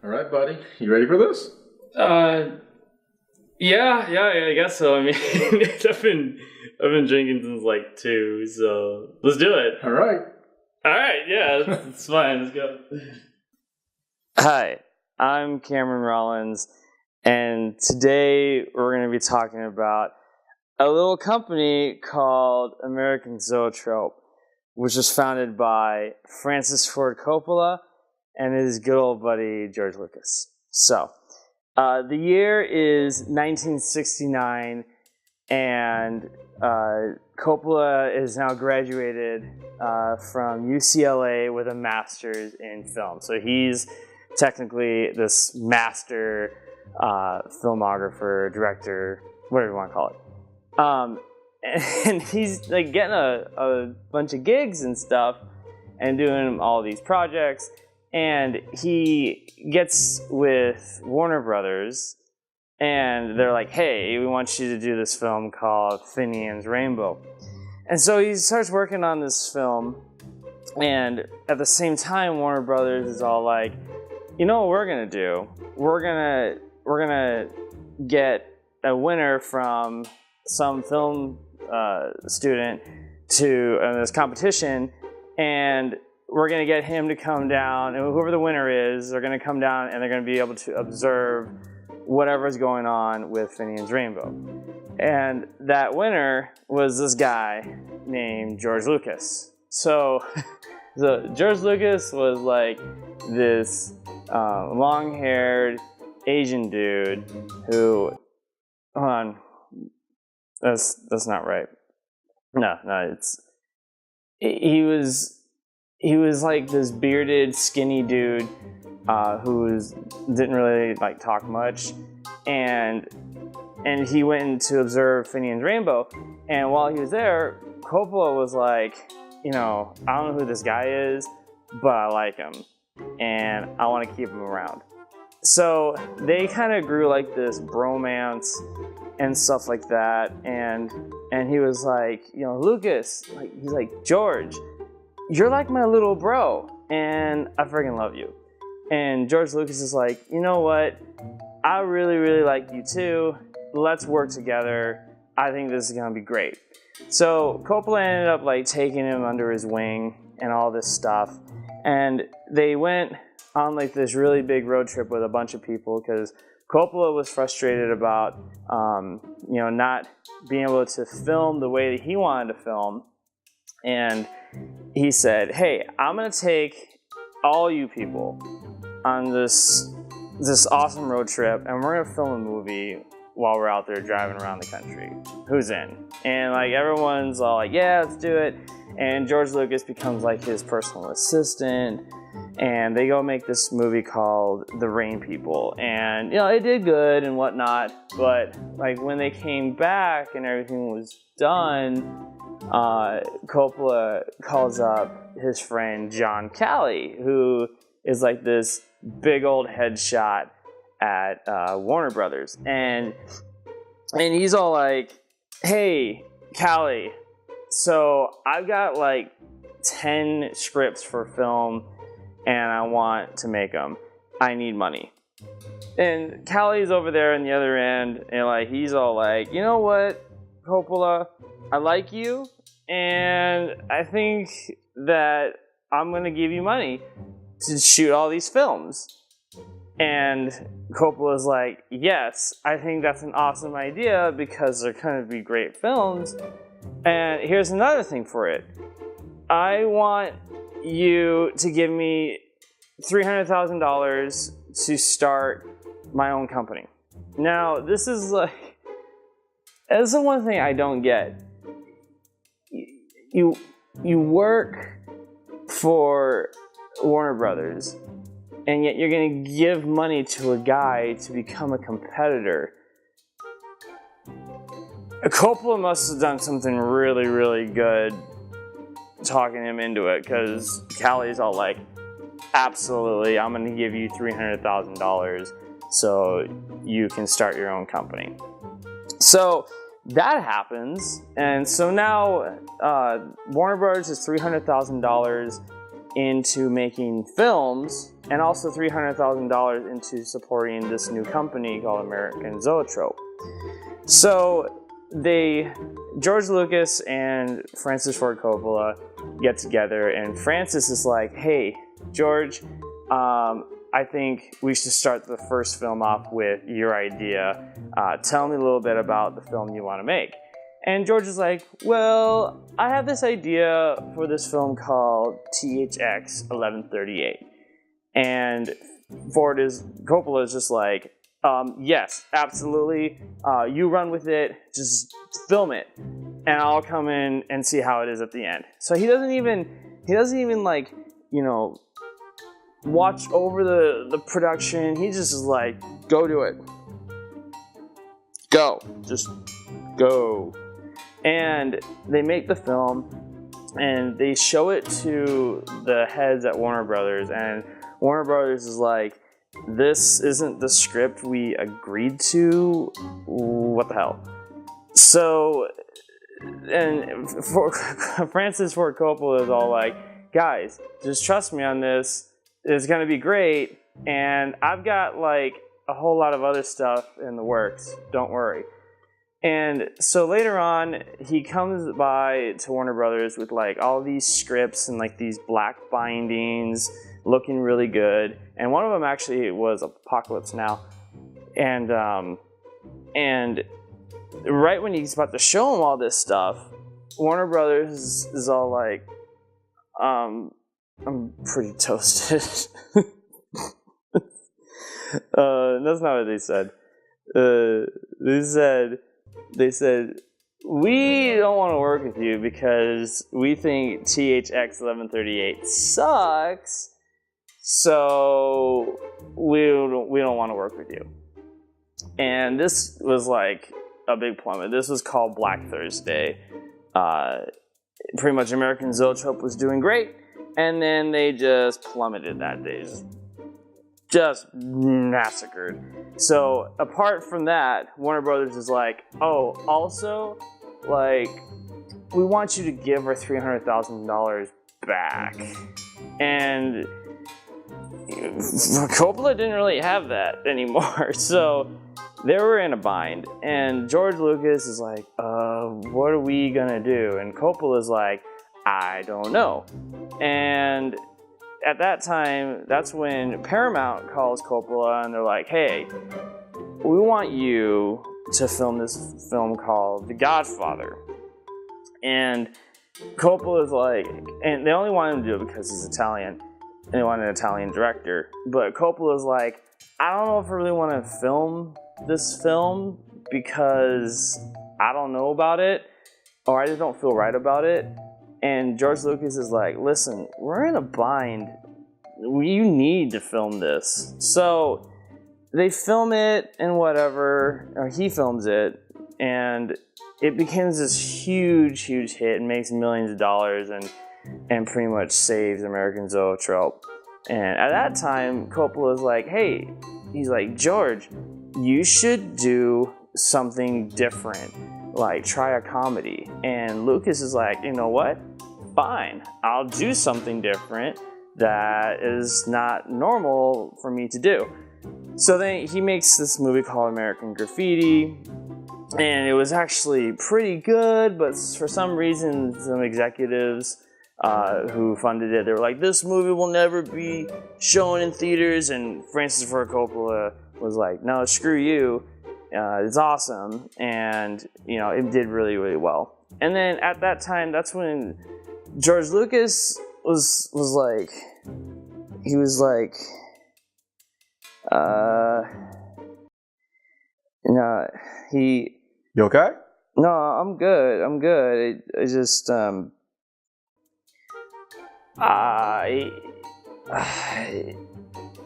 All right, buddy. You ready for this? Yeah, I guess so. I mean, I've been drinking since like 2, so let's do it. All right. Yeah, it's fine. Let's go. Hi, I'm Cameron Rollins, and today we're going to be talking about a little company called American Zoetrope, which was founded by Francis Ford Coppola and his good old buddy George Lucas. So, the year is 1969, and Coppola is now graduated from UCLA with a master's in film. So he's technically this master filmographer, director, whatever you want to call it. And he's like getting a bunch of gigs and stuff and doing all these projects. And he gets with Warner Brothers, and they're like, hey, we want you to do this film called Finian's Rainbow. And so he starts working on this film, and at the same time, Warner Brothers is all like, you know what we're gonna do? We're gonna get a winner from some film student to this competition, and we're going to get him to come down, and whoever the winner is, they're going to come down and they're going to be able to observe whatever's going on with Finian's Rainbow. And that winner was this guy named George Lucas. So George Lucas was like this long-haired Asian dude who, hold on, that's not right. No, he was like this bearded, skinny dude who didn't really like talk much, and he went in to observe Finian's Rainbow. And while he was there, Coppola was like, you know, I don't know who this guy is, but I like him, and I want to keep him around. So they kind of grew like this bromance and stuff like that. And he was like, you know, Lucas, like he's like, George, you're like my little bro, and I freaking love you. And George Lucas is like, you know what? I really, really like you too. Let's work together. I think this is gonna be great. So Coppola ended up like taking him under his wing and all this stuff. And they went on like this really big road trip with a bunch of people because Coppola was frustrated about, you know, not being able to film the way that he wanted to film. And he said, hey, I'm going to take all you people on this awesome road trip, and we're going to film a movie while we're out there driving around the country. Who's in? And like everyone's all like, yeah, let's do it. And George Lucas becomes like his personal assistant, and they go make this movie called The Rain People. And, you know, it did good and whatnot, but like when they came back and everything was done, Coppola calls up his friend John Calley, who is like this big old headshot at Warner Brothers, and he's all like, hey, Calley, so I've got like 10 scripts for film and I want to make them. I need money. And Calley's over there on the other end, and like he's all like, you know what, Coppola, I like you, and I think that I'm going to give you money to shoot all these films. And Coppola's like, yes, I think that's an awesome idea because they're going to be great films. And here's another thing for it. I want you to give me $300,000 to start my own company. Now, this is the one thing I don't get. You work for Warner Brothers, and yet you're going to give money to a guy to become a competitor. Coppola must have done something really, really good talking him into it, because Calley's all like, absolutely, I'm going to give you $300,000 so you can start your own company. So that happens, and so now Warner Brothers is $300,000 into making films, and also $300,000 into supporting this new company called American Zoetrope. So George Lucas and Francis Ford Coppola get together, and Francis is like, hey, George, I think we should start the first film off with your idea. Tell me a little bit about the film you want to make. And George is like, well, I have this idea for this film called THX 1138. And Coppola is just like, yes, absolutely. You run with it. Just film it, and I'll come in and see how it is at the end. So he doesn't even like, watch over the production. He just is like, go do it. Go. Just go. And they make the film, and they show it to the heads at Warner Brothers, and Warner Brothers is like, this isn't the script we agreed to. What the hell? So, and Francis Ford Coppola is all like, guys, just trust me on this. It's going to be great, and I've got like a whole lot of other stuff in the works. Don't worry. And so later on, he comes by to Warner Brothers with like all these scripts and like these black bindings, looking really good. And one of them actually was Apocalypse Now. And right when he's about to show him all this stuff, Warner Brothers is all like, I'm pretty toasted. That's not what they said. They said, we don't want to work with you because we think THX 1138 sucks, so we don't want to work with you. And this was like a big plummet. This was called Black Thursday. Pretty much American Zoetrope was doing great, and then they just plummeted that day. Just massacred. So apart from that, Warner Brothers is like, oh, also, like, we want you to give our $300,000 back. And Coppola didn't really have that anymore, so they were in a bind. And George Lucas is like, what are we gonna do? And Coppola's like, I don't know. And at that time, that's when Paramount calls Coppola and they're like, hey, we want you to film this film called The Godfather. And Coppola's like, and they only wanted him to do it because he's Italian, and they wanted an Italian director. But Coppola's like, I don't know if I really want to film this film because I don't know about it, or I just don't feel right about it. And George Lucas is like, listen, we're in a bind. You need to film this. So they film it and whatever, or he films it, and it becomes this huge, huge hit and makes millions of dollars and pretty much saves American Zoetrope. And at that time, Coppola's like, hey, he's like, George, you should do something different. Like, try a comedy. And Lucas is like, you know what? Fine, I'll do something different that is not normal for me to do. So then he makes this movie called American Graffiti, and it was actually pretty good, but for some reason, some executives who funded it, they were like, this movie will never be shown in theaters, and Francis Ford Coppola was like, no, screw you. It's awesome, and it did really, really well. And then at that time, that's when George Lucas was like, he was like, You okay? No, I'm good. I just,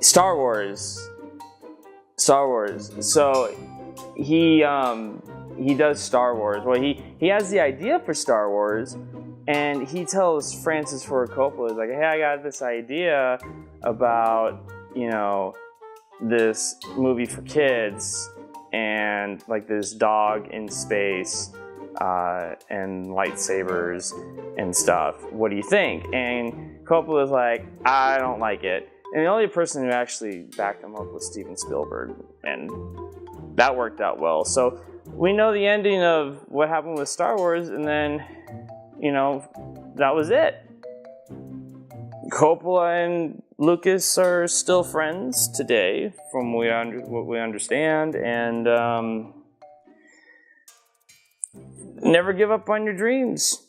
Star Wars. So he does Star Wars. Well, he has the idea for Star Wars, and he tells Francis Ford Coppola, he's like, hey, I got this idea about, this movie for kids, and like this dog in space, and lightsabers and stuff. What do you think? And Coppola was like, I don't like it. And the only person who actually backed him up was Steven Spielberg, and that worked out well. So we know the ending of what happened with Star Wars, and then, you know, that was it. Coppola and Lucas are still friends today, from what we understand, and never give up on your dreams.